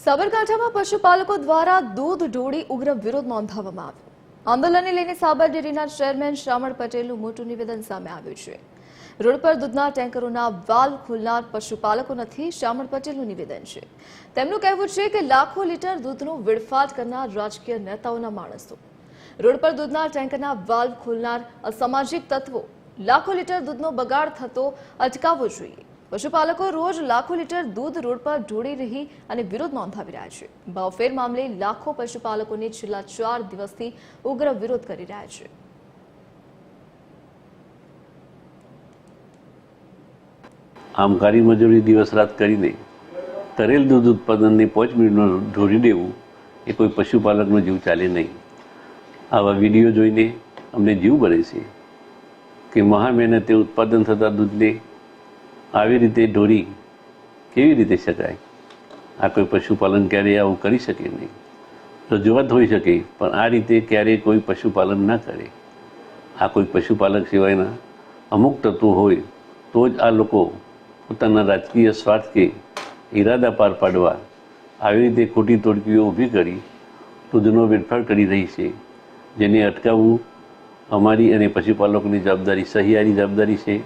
સાબરકાંઠામાં પશુપાલકો દ્વારા દૂધ ઢોળી ઉગ્ર વિરોધ નોંધાવવામાં આવ્યો। આંદોલનને લઈને સાબર ડેરીના ચેરમેન શ્યામળ પટેલનું મોટું નિવેદન સામે આવ્યું છે। રોડ પર દૂધના ટેન્કરોના વાલ્વ ખોલનાર પશુપાલકો નથી, શ્યામળ પટેલનું નિવેદન છે। તેમનું કહેવું છે કે લાખો લીટર દૂધનો વેડફાટ કરનાર રાજકીય નેતાઓના માણસો, રોડ પર દૂધના ટેન્કરના વાલ્વ ખોલનાર અસામાજિક તત્વો લાખો લીટર દૂધનો બગાડ થતો અટકાવવો જોઈએ। પશુપાલકો રોજ લાખો લીટર દૂધ રોડ પર ઢોળી રહી અને વિરોધ નોંધાવી રહ્યા છે। ભાવફેર મામલે લાખો પશુપાલકોને છેલ્લા 4 દિવસથી ઉગ્ર વિરોધ કરી રહ્યા છે। આમ કાળી મજૂરી દિવસ રાત કરીને તરેલ દૂધ ઉત્પાદનને 5 મિનિટમાં ઢોળી દેવું એ કોઈ પશુપાલકનો જીવ ચાલે નહીં। આવા વિડીયો જોઈને અમને જીવ બળે છે કે મહા મહેનતે ઉત્પાદન થતા દૂધને આવી રીતે ઢોળી કેવી રીતે શકાય? આ કોઈ પશુપાલન ક્યારેય આવું કરી શકે નહીં। રજૂઆત હોઈ શકે, પણ આ રીતે ક્યારેય કોઈ પશુપાલન ના કરે। આ કોઈ પશુપાલક સિવાયના અમુક તત્વો હોય તો જ આ લોકો પોતાના રાજકીય સ્વાર્થ કે ઈરાદા પાર પાડવા આવી રીતે ખોટી તોડકીઓ ઊભી કરી દૂધનો વેડફાટ કરી રહી છે, જેને અટકાવવું અમારી અને પશુપાલકોની જવાબદારી, સહિયારી જવાબદારી છે।